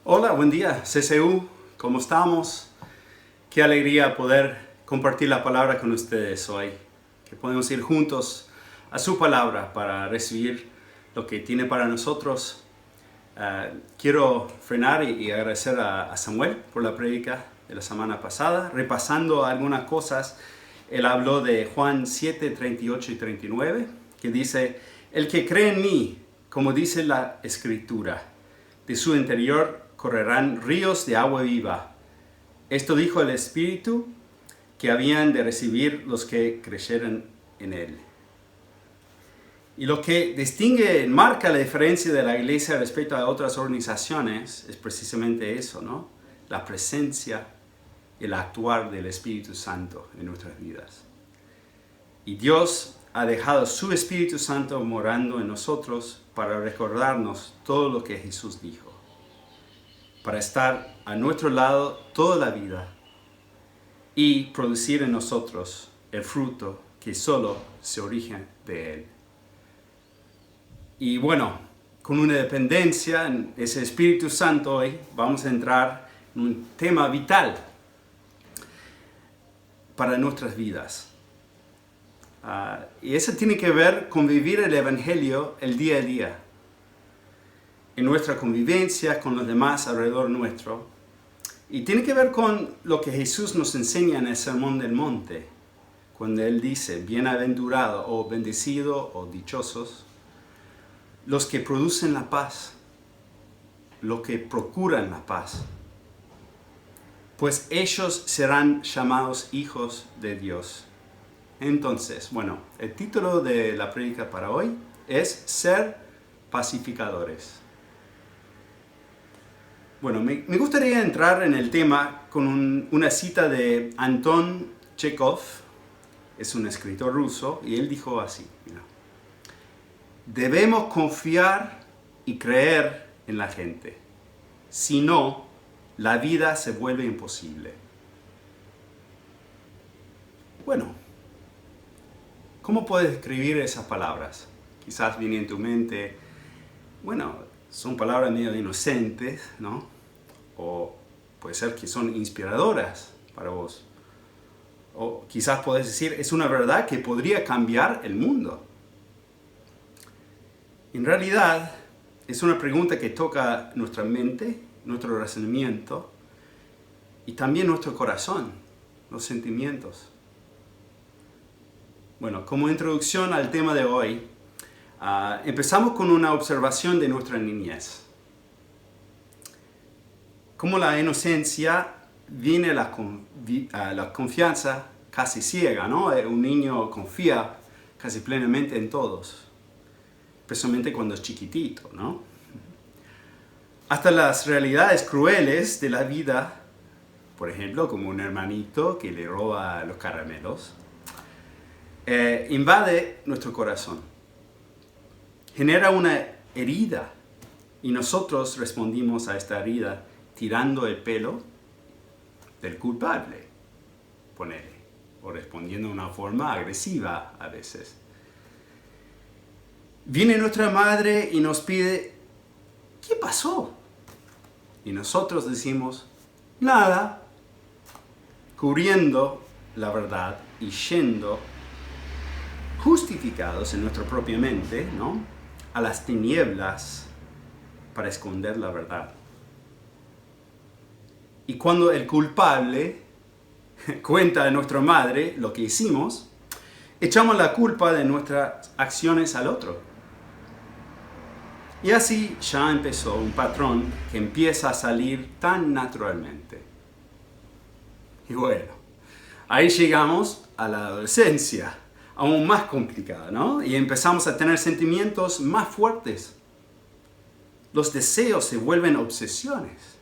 Hola, buen día, CCU, ¿cómo estamos? Qué alegría poder compartir la palabra con ustedes hoy, que podemos ir juntos a su palabra para recibir lo que tiene para nosotros. Quiero frenar y agradecer a Samuel por la prédica de la semana pasada. Repasando algunas cosas, él habló de Juan 7, 38 y 39, que dice: el que cree en mí, como dice la Escritura, de su interior correrán ríos de agua viva. Esto dijo el Espíritu que habían de recibir los que creyeran en él. Y lo que distingue, marca la diferencia de la iglesia respecto a otras organizaciones es precisamente eso, ¿no? La presencia y el actuar del Espíritu Santo en nuestras vidas. Y Dios ha dejado su Espíritu Santo morando en nosotros para recordarnos todo lo que Jesús dijo, para estar a nuestro lado toda la vida y producir en nosotros el fruto que solo se origina de Él. Y bueno, con una dependencia en ese Espíritu Santo hoy vamos a entrar en un tema vital para nuestras vidas. Y eso tiene que ver con vivir el Evangelio el día a día, en nuestra convivencia con los demás alrededor nuestro. Y tiene que ver con lo que Jesús nos enseña en el Sermón del Monte, cuando Él dice: bienaventurado o bendecido o dichosos los que producen la paz, los que procuran la paz, pues ellos serán llamados hijos de Dios. Entonces, bueno, el título de la prédica para hoy es Ser pacificadores. Bueno, me gustaría entrar en el tema con una cita de Anton Chekhov. Es un escritor ruso, y él dijo así: mira, debemos confiar y creer en la gente, si no, la vida se vuelve imposible. Bueno, ¿cómo puedes escribir esas palabras? Quizás viene en tu mente, bueno, son palabras medio inocentes, ¿no? O puede ser que son inspiradoras para vos. O quizás podés decir, es una verdad que podría cambiar el mundo. En realidad, es una pregunta que toca nuestra mente, nuestro razonamiento y también nuestro corazón, los sentimientos. Bueno, como introducción al tema de hoy, empezamos con una observación de nuestra niñez. Como la inocencia viene a la confianza casi ciega, ¿no? Un niño confía casi plenamente en todos, especialmente cuando es chiquitito, ¿no? Hasta las realidades crueles de la vida, por ejemplo, como un hermanito que le roba los caramelos, invade nuestro corazón, genera una herida, y nosotros respondimos a esta herida tirando el pelo del culpable, ponele, o respondiendo de una forma agresiva a veces. Viene nuestra madre y nos pide: ¿qué pasó? Y nosotros decimos: nada, cubriendo la verdad y yendo justificados en nuestra propia mente, ¿no?, a las tinieblas para esconder la verdad. Y cuando el culpable cuenta a nuestra madre lo que hicimos, echamos la culpa de nuestras acciones al otro. Y así ya empezó un patrón que empieza a salir tan naturalmente. Y bueno, ahí llegamos a la adolescencia, aún más complicada, ¿no? Y empezamos a tener sentimientos más fuertes. Los deseos se vuelven obsesiones.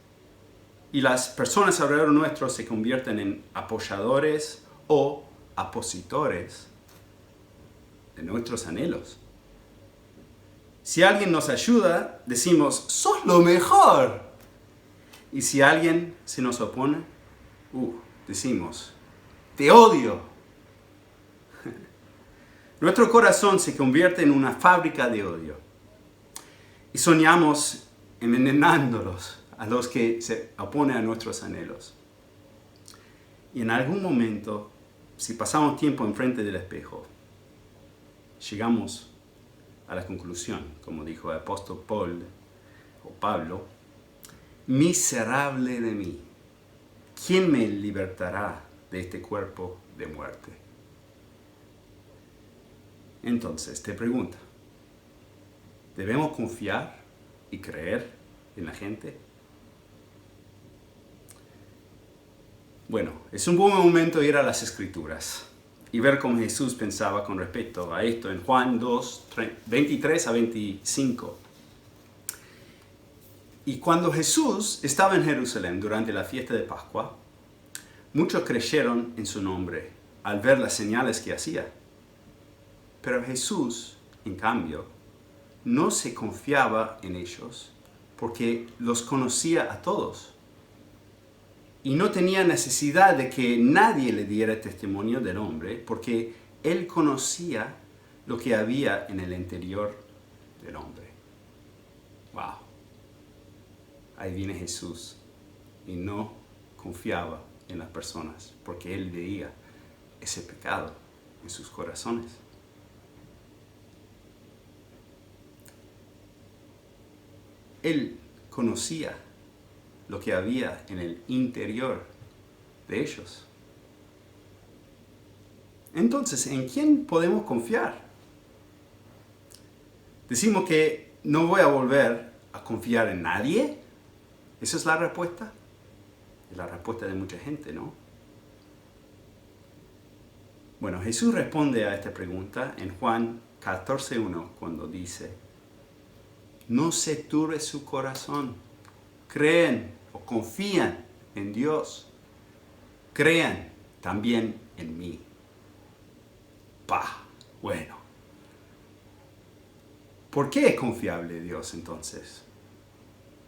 Y las personas alrededor nuestro se convierten en apoyadores o opositores de nuestros anhelos. Si alguien nos ayuda, decimos: ¡sos lo mejor! Y si alguien se nos opone, decimos: ¡te odio! Nuestro corazón se convierte en una fábrica de odio. Y soñamos envenenándolos a los que se oponen a nuestros anhelos. Y en algún momento, si pasamos tiempo enfrente del espejo, llegamos a la conclusión, como dijo el apóstol Pablo, miserable de mí, ¿quién me libertará de este cuerpo de muerte? Entonces te pregunto, ¿debemos confiar y creer en la gente? Bueno, es un buen momento ir a las Escrituras y ver cómo Jesús pensaba con respecto a esto en Juan 2, 23 a 25. Y cuando Jesús estaba en Jerusalén durante la fiesta de Pascua, muchos creyeron en su nombre al ver las señales que hacía. Pero Jesús, en cambio, no se confiaba en ellos porque los conocía a todos. Y no tenía necesidad de que nadie le diera testimonio del hombre porque él conocía lo que había en el interior del hombre. ¡Wow! Ahí viene Jesús y no confiaba en las personas porque él veía ese pecado en sus corazones. Él conocía lo que había en el interior de ellos. Entonces, ¿en quién podemos confiar? Decimos que no voy a volver a confiar en nadie. ¿Esa es la respuesta? Es la respuesta de mucha gente, ¿no? Bueno, Jesús responde a esta pregunta en Juan 14:1 cuando dice: no se turbe su corazón. Creen o confían en Dios. Crean también en mí. Bueno. ¿Por qué es confiable Dios entonces?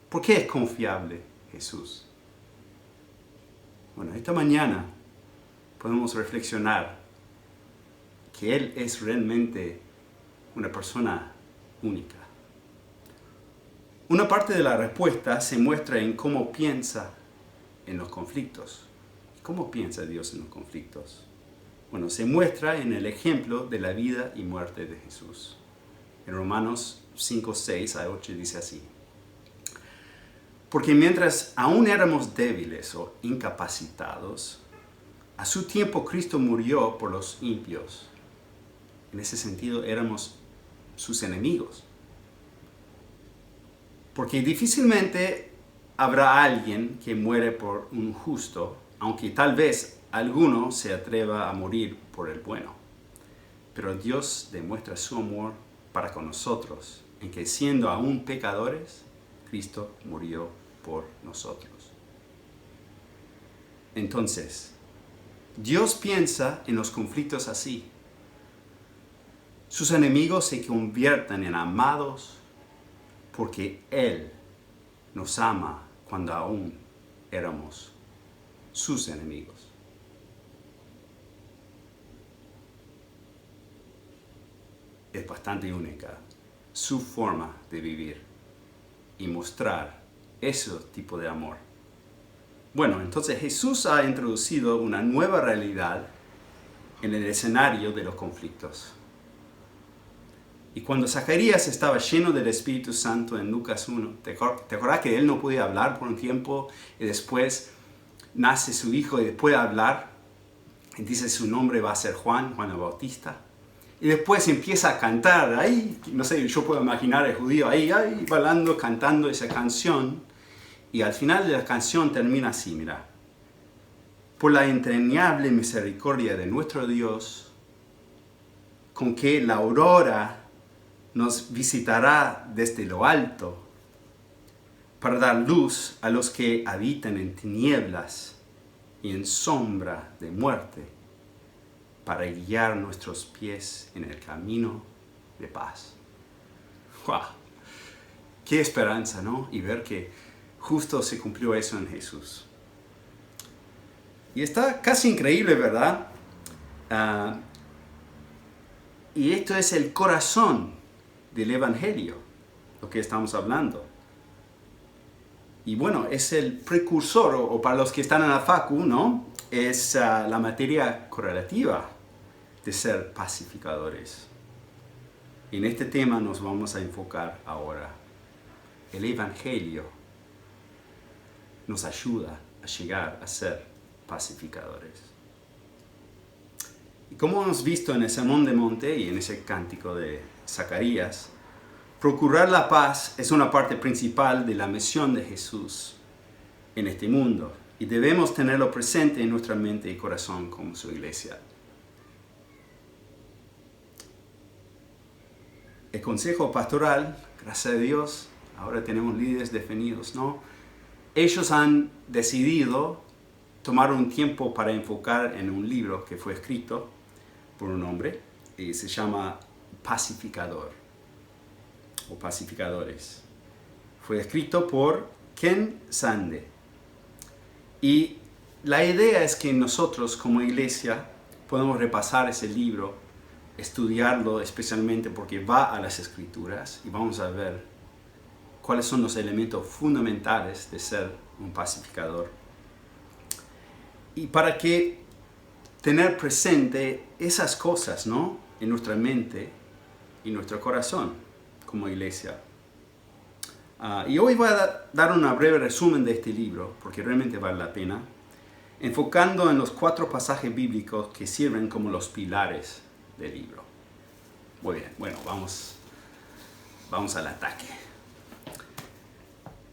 ¿Por qué es confiable Jesús? Bueno, esta mañana podemos reflexionar que Él es realmente una persona única. Una parte de la respuesta se muestra en cómo piensa en los conflictos. ¿Cómo piensa Dios en los conflictos? Bueno, se muestra en el ejemplo de la vida y muerte de Jesús. En Romanos 5, 6 a 8 dice así: porque mientras aún éramos débiles o incapacitados, a su tiempo Cristo murió por los impíos. En ese sentido éramos sus enemigos. Porque difícilmente habrá alguien que muere por un justo, aunque tal vez alguno se atreva a morir por el bueno. Pero Dios demuestra su amor para con nosotros, en que siendo aún pecadores, Cristo murió por nosotros. Entonces, Dios piensa en los conflictos así. Sus enemigos se convierten en amados porque Él nos ama cuando aún éramos sus enemigos. Es bastante única su forma de vivir y mostrar ese tipo de amor. Bueno, entonces Jesús ha introducido una nueva realidad en el escenario de los conflictos. Y cuando Zacarías estaba lleno del Espíritu Santo en Lucas 1, ¿te acuerdas que él no podía hablar por un tiempo y después nace su hijo y después de hablar, y dice su nombre va a ser Juan el Bautista? Y después empieza a cantar, ahí, no sé, yo puedo imaginar al judío ahí bailando, cantando esa canción. Y al final de la canción termina así, mira: por la entrañable misericordia de nuestro Dios, con que la aurora nos visitará desde lo alto, para dar luz a los que habitan en tinieblas y en sombra de muerte, para guiar nuestros pies en el camino de paz. ¡Wow! ¡Qué esperanza!, ¿no? Y ver que justo se cumplió eso en Jesús. Y está casi increíble, ¿verdad? Y esto es el corazón del Evangelio, lo que estamos hablando. Y bueno, es el precursor, o para los que están en la facu, ¿no? Es la materia correlativa de ser pacificadores. En este tema nos vamos a enfocar ahora. El Evangelio nos ayuda a llegar a ser pacificadores. Y como hemos visto en el Sermón del Monte y en ese cántico de Zacarías, procurar la paz es una parte principal de la misión de Jesús en este mundo y debemos tenerlo presente en nuestra mente y corazón como su iglesia. El consejo pastoral, gracias a Dios, ahora tenemos líderes definidos, ¿no? Ellos han decidido tomar un tiempo para enfocar en un libro que fue escrito por un hombre y se llama Pacificador o Pacificadores. Fue escrito por Ken Sande. Y la idea es que nosotros como iglesia podemos repasar ese libro, estudiarlo especialmente porque va a las escrituras y vamos a ver cuáles son los elementos fundamentales de ser un pacificador. Y para que tener presente esas cosas, ¿no? En nuestra mente y nuestro corazón como iglesia. Y hoy voy a dar un breve resumen de este libro, porque realmente vale la pena, enfocando en los 4 pasajes bíblicos que sirven como los pilares del libro. Muy bien, bueno, vamos al ataque.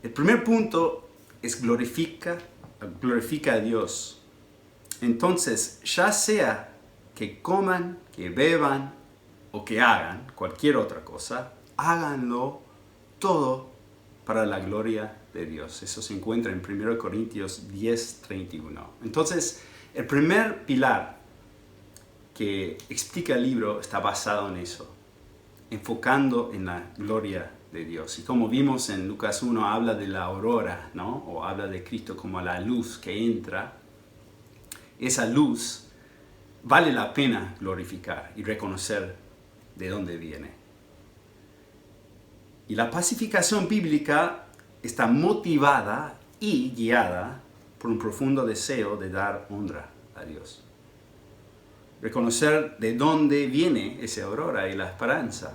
El primer punto es glorifica a Dios. Entonces, ya sea que coman, que beban o que hagan cualquier otra cosa, háganlo todo para la gloria de Dios. Eso se encuentra en 1 Corintios 10:31. Entonces, el primer pilar que explica el libro está basado en eso, enfocando en la gloria de Dios. Y como vimos en Lucas 1, habla de la aurora, ¿no? O habla de Cristo como la luz que entra. Esa luz vale la pena glorificar y reconocer de dónde viene. Y la pacificación bíblica está motivada y guiada por un profundo deseo de dar honra a Dios. Reconocer de dónde viene esa aurora y la esperanza.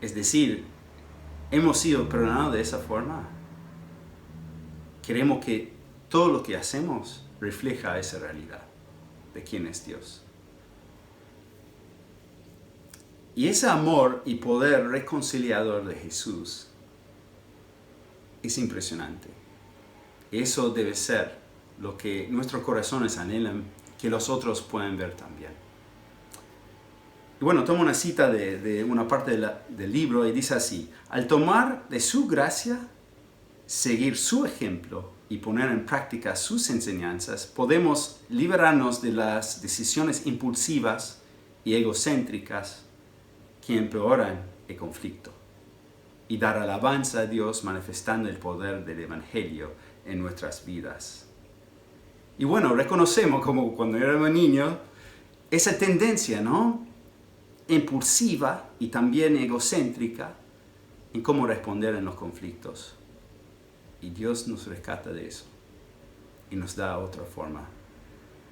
Es decir, hemos sido perdonados de esa forma. Queremos que todo lo que hacemos refleja esa realidad de quién es Dios. Y ese amor y poder reconciliador de Jesús es impresionante. Eso debe ser lo que nuestros corazones anhelan, que los otros puedan ver también. Y bueno, tomo una cita de una parte del libro y dice así: al tomar de su gracia, seguir su ejemplo y poner en práctica sus enseñanzas, podemos liberarnos de las decisiones impulsivas y egocéntricas que empeoran el conflicto y dar alabanza a Dios manifestando el poder del Evangelio en nuestras vidas. Y bueno, reconocemos como cuando éramos niños esa tendencia, ¿no? Impulsiva y también egocéntrica en cómo responder en los conflictos. Y Dios nos rescata de eso y nos da otra forma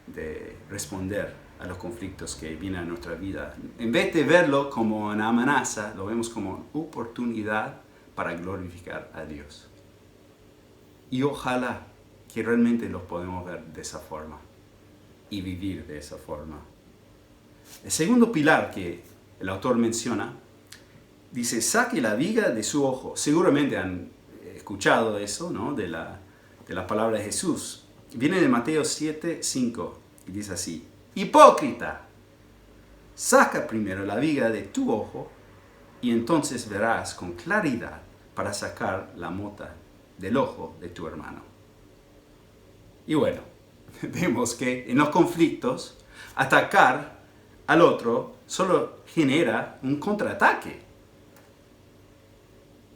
de responder a los conflictos que vienen a nuestra vida. En vez de verlo como una amenaza, lo vemos como una oportunidad para glorificar a Dios. Y ojalá que realmente lo podamos ver de esa forma y vivir de esa forma. El segundo pilar que el autor menciona dice: saque la viga de su ojo. Seguramente han escuchado eso, ¿no? de la palabra de Jesús. Viene de Mateo 7:5 y dice así: hipócrita, saca primero la viga de tu ojo y entonces verás con claridad para sacar la mota del ojo de tu hermano. Y bueno, vemos que en los conflictos atacar al otro solo genera un contraataque.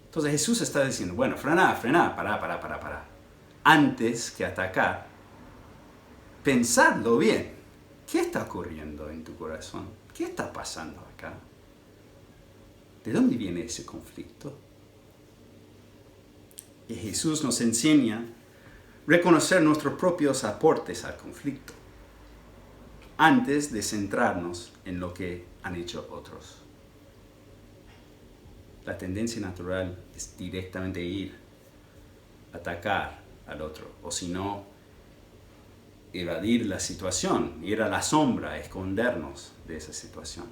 Entonces Jesús está diciendo: bueno, frena, para. Antes que atacar, pensadlo bien. ¿Qué está ocurriendo en tu corazón? ¿Qué está pasando acá? ¿De dónde viene ese conflicto? que Jesús nos enseña a reconocer nuestros propios aportes al conflicto antes de centrarnos en lo que han hecho otros. La tendencia natural es directamente ir a atacar al otro, o si no, evadir la situación, ir a la sombra, escondernos de esa situación.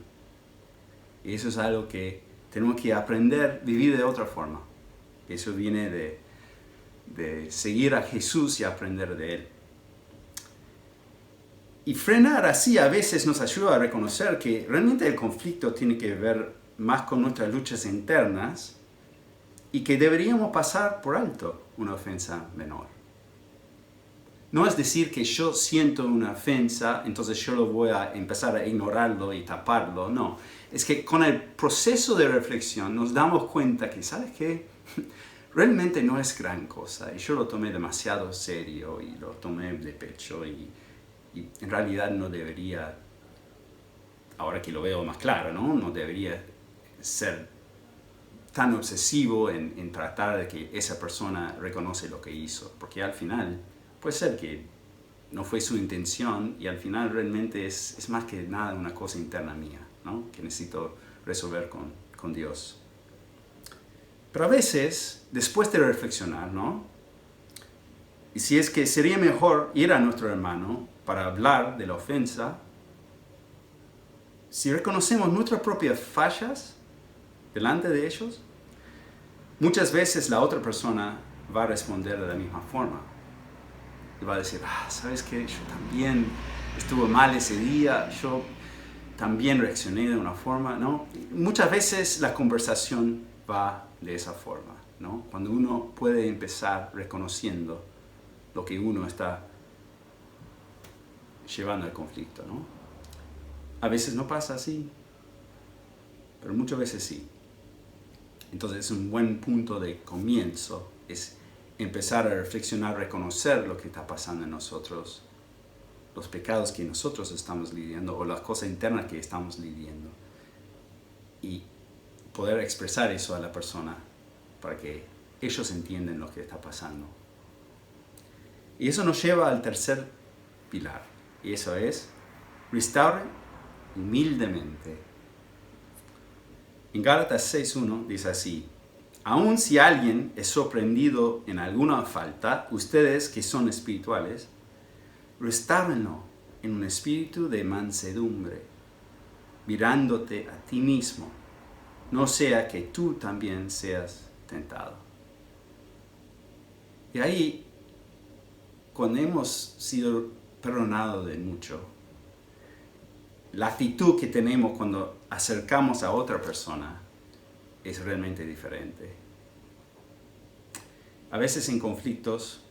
Y eso es algo que tenemos que aprender a vivir de otra forma. Eso viene de seguir a Jesús y aprender de Él. Y frenar así a veces nos ayuda a reconocer que realmente el conflicto tiene que ver más con nuestras luchas internas y que deberíamos pasar por alto una ofensa menor. No es decir que yo siento una ofensa, entonces yo lo voy a empezar a ignorarlo y taparlo, no. Es que con el proceso de reflexión nos damos cuenta que, ¿sabes qué? Realmente no es gran cosa y yo lo tomé demasiado serio y lo tomé de pecho y en realidad no debería, ahora que lo veo más claro, no debería ser tan obsesivo en tratar de que esa persona reconoce lo que hizo, porque al final puede ser que no fue su intención y al final realmente es más que nada una cosa interna mía, ¿no? Que necesito resolver con Dios. Pero a veces, después de reflexionar, ¿no? Y si es que sería mejor ir a nuestro hermano para hablar de la ofensa, si reconocemos nuestras propias fallas delante de ellos, muchas veces la otra persona va a responder de la misma forma. Y va a decir, ¿sabes qué? Yo también estuve mal ese día, yo también reaccioné de una forma, ¿no? Muchas veces la conversación va de esa forma, ¿no? Cuando uno puede empezar reconociendo lo que uno está llevando al conflicto, ¿no? A veces no pasa así, pero muchas veces sí. Entonces es un buen punto de comienzo, es empezar a reflexionar, reconocer lo que está pasando en nosotros, los pecados que nosotros estamos lidiando o las cosas internas que estamos lidiando y poder expresar eso a la persona para que ellos entiendan lo que está pasando. Y eso nos lleva al tercer pilar, y eso es, restaure humildemente. En Gálatas 6:1 dice así, aun si alguien es sorprendido en alguna falta, ustedes que son espirituales, restáurenlo en un espíritu de mansedumbre, mirándote a ti mismo, no sea que tú también seas tentado. Y ahí, cuando hemos sido perdonados de mucho, la actitud que tenemos cuando acercamos a otra persona es realmente diferente. A veces en conflictos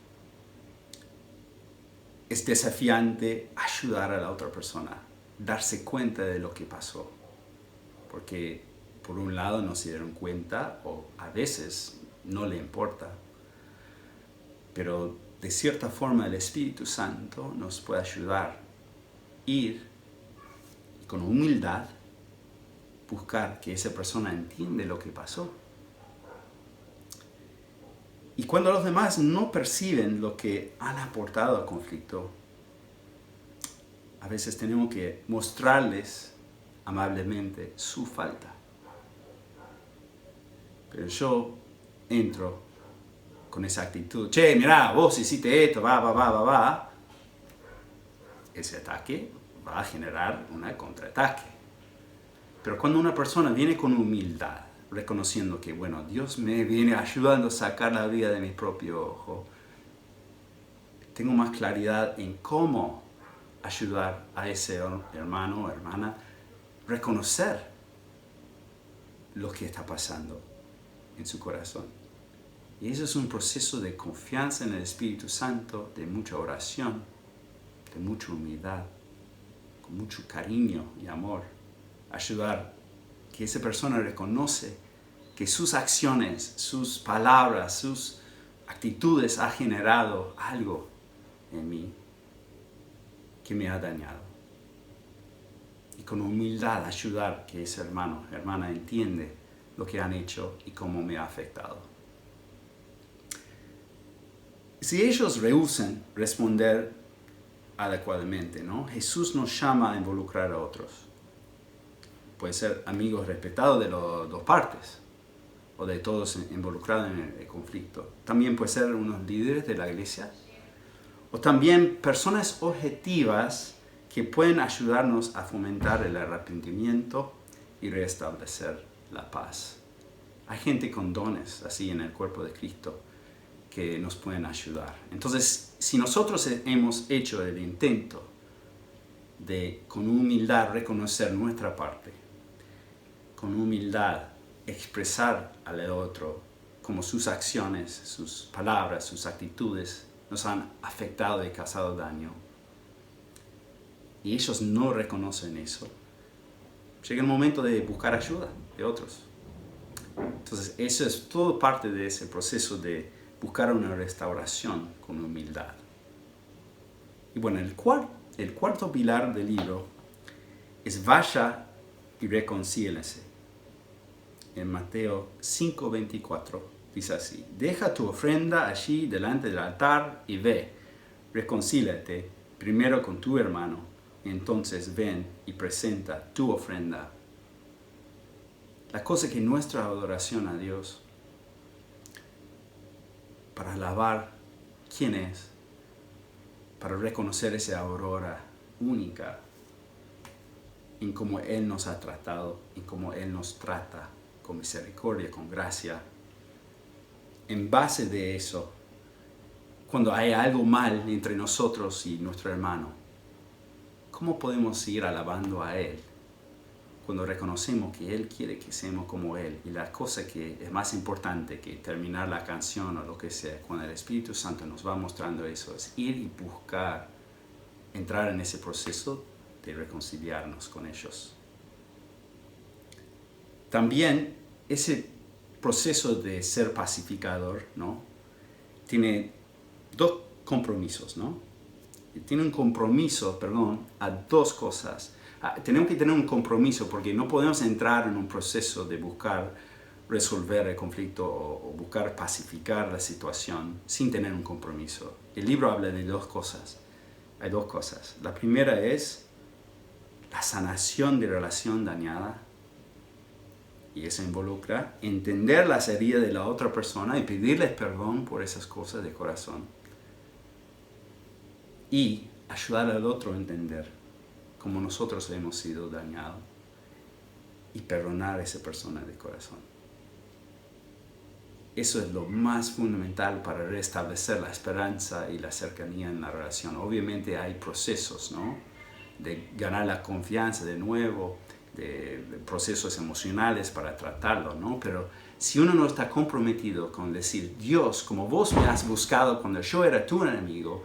es desafiante ayudar a la otra persona, darse cuenta de lo que pasó, porque por un lado no se dieron cuenta o a veces no le importa, pero de cierta forma el Espíritu Santo nos puede ayudar a ir y con humildad buscar que esa persona entiende lo que pasó. Y cuando los demás no perciben lo que han aportado al conflicto, a veces tenemos que mostrarles amablemente su falta. Pero yo entro con esa actitud, che, mirá, vos hiciste esto, va. Ese ataque va a generar un contraataque. Pero cuando una persona viene con humildad, reconociendo que, bueno, Dios me viene ayudando a sacar la vida de mi propio ojo, tengo más claridad en cómo ayudar a ese hermano o hermana a reconocer lo que está pasando en su corazón. Y eso es un proceso de confianza en el Espíritu Santo, de mucha oración, de mucha humildad, con mucho cariño y amor. Ayudar que esa persona reconoce que sus acciones, sus palabras, sus actitudes ha generado algo en mí que me ha dañado. Y con humildad ayudar que ese hermano, hermana entiende lo que han hecho y cómo me ha afectado. si ellos rehúsan responder adecuadamente, ¿no? Jesús nos llama a involucrar a otros. Puede ser amigos respetados de las dos partes, o de todos involucrados en el conflicto. También puede ser unos líderes de la iglesia, o también personas objetivas que pueden ayudarnos a fomentar el arrepentimiento y restablecer la paz. Hay gente con dones así en el cuerpo de Cristo que nos pueden ayudar. Entonces, si nosotros hemos hecho el intento de con humildad reconocer nuestra parte, con humildad expresar al otro como sus acciones, sus palabras, sus actitudes nos han afectado y causado daño, y ellos no reconocen eso, llega el momento de buscar ayuda de otros. Entonces, eso es todo parte de ese proceso de buscar una restauración con humildad. Y bueno, el cuarto pilar del libro es vaya y reconcílense. En Mateo 5:24 dice así: deja tu ofrenda allí delante del altar y ve, reconcíliate primero con tu hermano, y entonces ven y presenta tu ofrenda. La cosa es que nuestra adoración a Dios, para alabar quién es, para reconocer esa aurora única en cómo Él nos ha tratado, en cómo Él nos trata con misericordia, con gracia. En base de eso, cuando hay algo mal entre nosotros y nuestro hermano, ¿cómo podemos seguir alabando a Él? Cuando reconocemos que Él quiere que seamos como Él, y la cosa que es más importante que terminar la canción o lo que sea, cuando el Espíritu Santo nos va mostrando eso, es ir y buscar, entrar en ese proceso de reconciliarnos con ellos. También ese proceso de ser pacificador, ¿no?, tiene dos compromisos, ¿no? Tiene un compromiso, a dos cosas. Tenemos que tener un compromiso porque no podemos entrar en un proceso de buscar resolver el conflicto o buscar pacificar la situación sin tener un compromiso. El libro habla de dos cosas. Hay dos cosas. La primera es la sanación de relación dañada, y eso involucra entender las heridas de la otra persona y pedirles perdón por esas cosas de corazón, y ayudar al otro a entender cómo nosotros hemos sido dañados y perdonar a esa persona de corazón. Eso es lo más fundamental para restablecer la esperanza y la cercanía en la relación. Obviamente hay procesos, ¿no?, de ganar la confianza de nuevo, de procesos emocionales para tratarlo, ¿no? Pero si uno no está comprometido con decir: Dios, como vos me has buscado cuando yo era tu enemigo,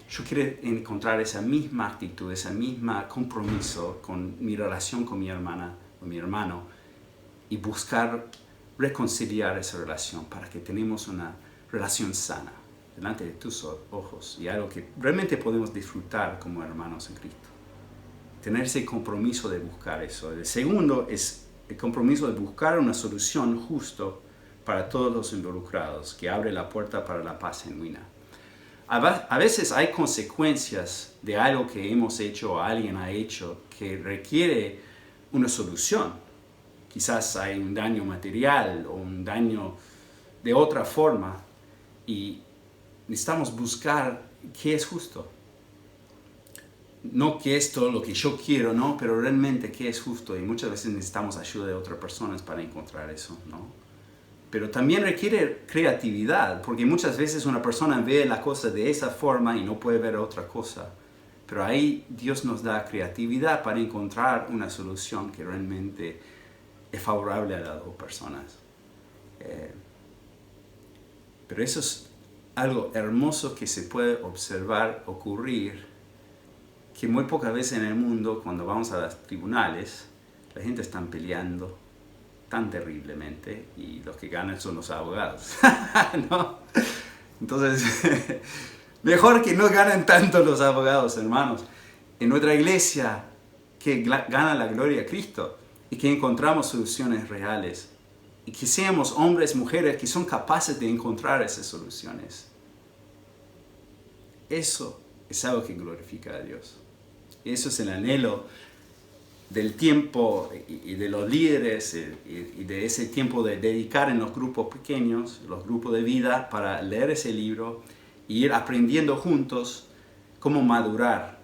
yo quiero encontrar esa misma actitud, ese mismo compromiso con mi relación con mi hermana o mi hermano, y buscar reconciliar esa relación para que tenemos una relación sana delante de tus ojos, y algo que realmente podemos disfrutar como hermanos en Cristo. Tener ese compromiso de buscar eso. El segundo es el compromiso de buscar una solución justo para todos los involucrados, que abre la puerta para la paz genuina. A veces hay consecuencias de algo que hemos hecho o alguien ha hecho que requiere una solución. Quizás hay un daño material o un daño de otra forma, y necesitamos buscar qué es justo. No qué es todo lo que yo quiero, ¿no?, pero realmente qué es justo, y muchas veces necesitamos ayuda de otras personas para encontrar eso, ¿no? Pero también requiere creatividad, porque muchas veces una persona ve la cosa de esa forma y no puede ver otra cosa. Pero ahí Dios nos da creatividad para encontrar una solución que realmente es favorable a las dos personas. Pero eso es algo hermoso que se puede observar ocurrir, que muy pocas veces en el mundo, cuando vamos a los tribunales, la gente está peleando tan terriblemente, y los que ganan son los abogados, ¿no? Entonces, mejor que no ganen tanto los abogados, hermanos. En nuestra iglesia, que gana la gloria a Cristo, y que encontramos soluciones reales, y que seamos hombres, mujeres que son capaces de encontrar esas soluciones. Eso es algo que glorifica a Dios. Eso es el anhelo del tiempo y de los líderes y de ese tiempo de dedicar en los grupos pequeños, los grupos de vida, para leer ese libro e ir aprendiendo juntos cómo madurar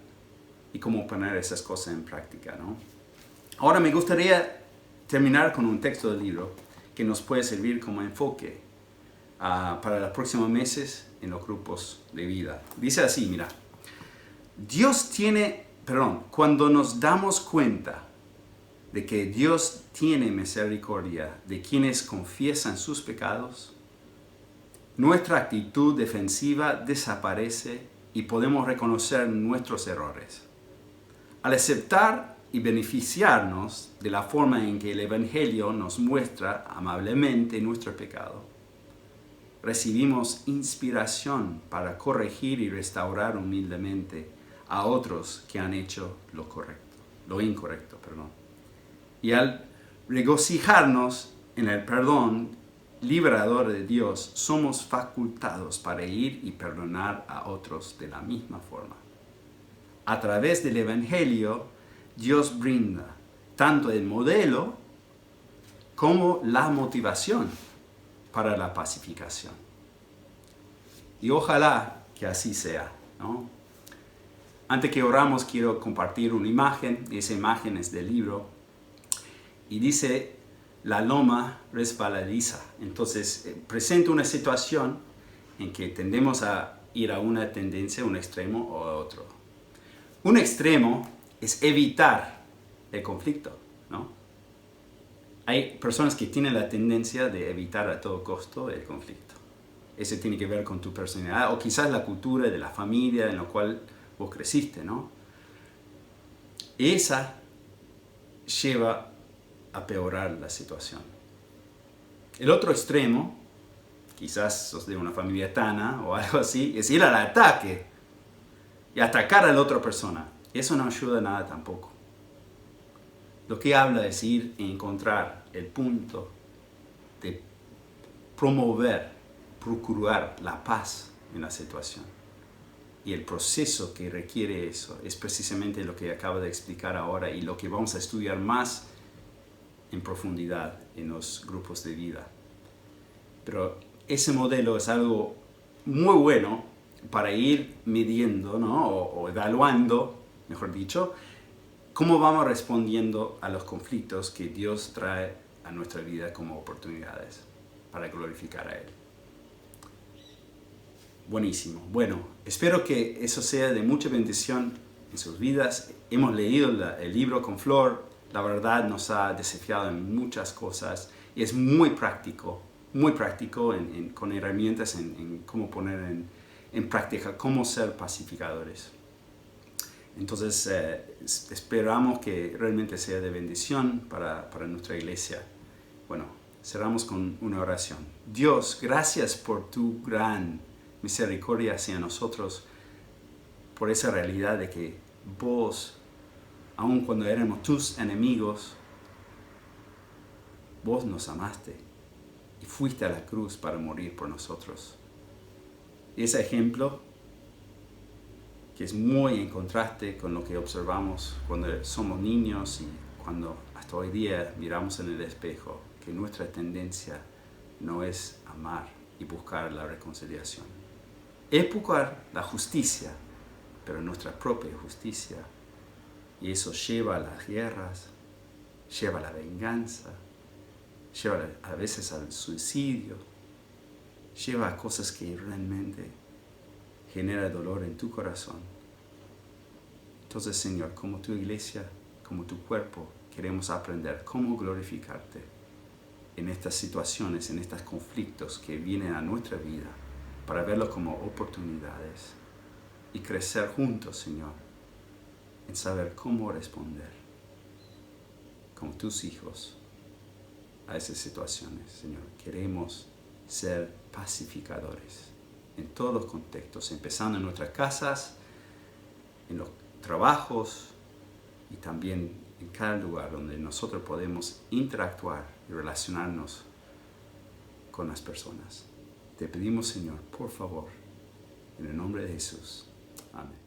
y cómo poner esas cosas en práctica, ¿no? Ahora me gustaría terminar con un texto del libro que nos puede servir como enfoque para los próximos meses en los grupos de vida. Dice así, mira, cuando nos damos cuenta de que Dios tiene misericordia de quienes confiesan sus pecados, nuestra actitud defensiva desaparece y podemos reconocer nuestros errores. Al aceptar y beneficiarnos de la forma en que el Evangelio nos muestra amablemente nuestro pecado, recibimos inspiración para corregir y restaurar humildemente a otros que han hecho lo incorrecto. Y al regocijarnos en el perdón liberador de Dios, somos facultados para ir y perdonar a otros de la misma forma. A través del Evangelio, Dios brinda tanto el modelo como la motivación para la pacificación. Y ojalá que así sea, ¿no? Antes que oramos, quiero compartir una imagen. Esa imagen es del libro y dice la loma resbaladiza. Entonces presenta una situación en que tendemos a ir a una tendencia, un extremo o a otro. Un extremo es evitar el conflicto, ¿no? Hay personas que tienen la tendencia de evitar a todo costo el conflicto. Eso tiene que ver con tu personalidad o quizás la cultura de la familia en la cual vos creciste, ¿no? Esa lleva a peorar la situación. El otro extremo, quizás sos de una familia tana o algo así, es ir al ataque y atacar a la otra persona. Eso no ayuda a nada tampoco. Lo que habla es ir a encontrar el punto de procurar la paz en la situación. Y el proceso que requiere eso es precisamente lo que acabo de explicar ahora y lo que vamos a estudiar más en profundidad en los grupos de vida. Pero ese modelo es algo muy bueno para ir midiendo, ¿no? o evaluando, mejor dicho, cómo vamos respondiendo a los conflictos que Dios trae a nuestra vida como oportunidades para glorificar a Él. Buenísimo. Bueno, espero que eso sea de mucha bendición en sus vidas. Hemos leído el libro con Flor. La verdad nos ha desafiado en muchas cosas y es muy práctico con herramientas en cómo poner en práctica, cómo ser pacificadores. Entonces, esperamos que realmente sea de bendición para nuestra iglesia. Bueno, cerramos con una oración. Dios, gracias por tu gran misericordia hacia nosotros, por esa realidad de que vos, aun cuando éramos tus enemigos, vos nos amaste y fuiste a la cruz para morir por nosotros. Y ese ejemplo, que es muy en contraste con lo que observamos cuando somos niños y cuando hasta hoy día miramos en el espejo, que nuestra tendencia no es amar y buscar la reconciliación. Es buscar la justicia, pero nuestra propia justicia. Y eso lleva a las guerras, lleva a la venganza, lleva a veces al suicidio, lleva a cosas que realmente generan dolor en tu corazón. Entonces, Señor, como tu iglesia, como tu cuerpo, queremos aprender cómo glorificarte en estas situaciones, en estos conflictos que vienen a nuestra vida, para verlos como oportunidades y crecer juntos, Señor, en saber cómo responder como tus hijos a esas situaciones, Señor. Queremos ser pacificadores en todos los contextos, empezando en nuestras casas, en los trabajos y también en cada lugar donde nosotros podemos interactuar y relacionarnos con las personas. Te pedimos, Señor, por favor, en el nombre de Jesús. Amén.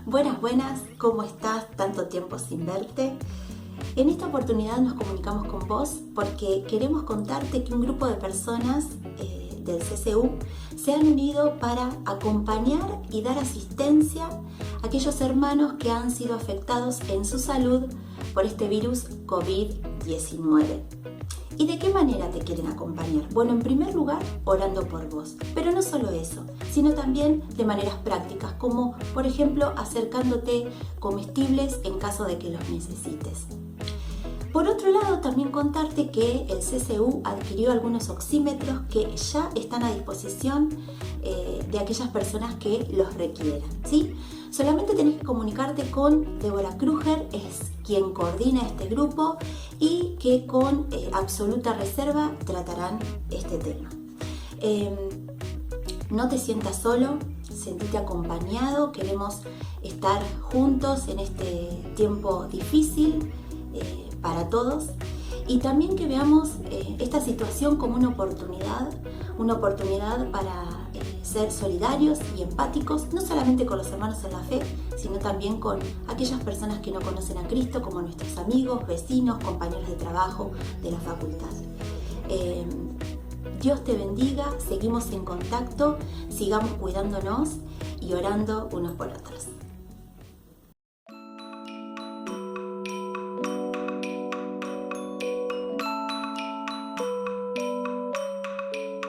Buenas, buenas, ¿cómo estás? Tanto tiempo sin verte. En esta oportunidad nos comunicamos con vos porque queremos contarte que un grupo de personas del CCU se han unido para acompañar y dar asistencia a aquellos hermanos que han sido afectados en su salud por este virus COVID-19. ¿Y de qué manera te quieren acompañar? Bueno, en primer lugar, orando por vos. Pero no solo eso, sino también de maneras prácticas, como por ejemplo acercándote comestibles en caso de que los necesites. Por otro lado, también contarte que el CCU adquirió algunos oxímetros que ya están a disposición de aquellas personas que los requieran, ¿sí? Solamente tenés que comunicarte con Débora Kruger, es quien coordina este grupo y que con absoluta reserva tratarán este tema. No te sientas solo, sentite acompañado, queremos estar juntos en este tiempo difícil para todos y también que veamos esta situación como una oportunidad para ser solidarios y empáticos, no solamente con los hermanos en la fe, sino también con aquellas personas que no conocen a Cristo, como nuestros amigos, vecinos, compañeros de trabajo, de la facultad. Dios te bendiga, seguimos en contacto, sigamos cuidándonos y orando unos por otros.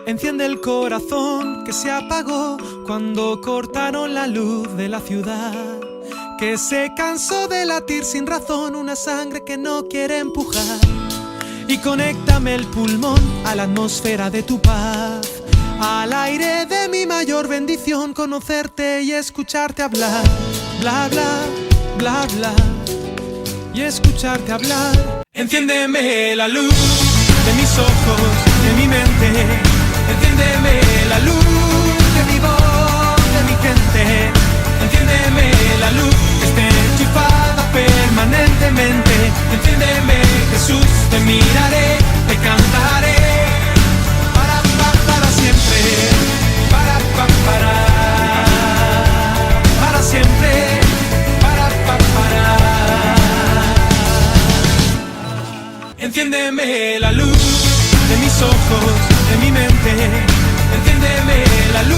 Enciende el corazón que se apagó cuando cortaron la luz de la ciudad, que se cansó de latir sin razón, una sangre que no quiere empujar. Y conéctame el pulmón a la atmósfera de tu paz, al aire de mi mayor bendición, conocerte y escucharte hablar, bla bla, bla bla, y escucharte hablar. Enciéndeme la luz de mis ojos, de mi mente. Enciéndeme la luz de mi voz, de mi gente. Enciéndeme la luz que esté enchufada permanentemente. Enciéndeme, Jesús, te miraré, te cantaré para siempre, para siempre, Enciéndeme la luz de mis ojos, de mi mente. Enciéndeme la luz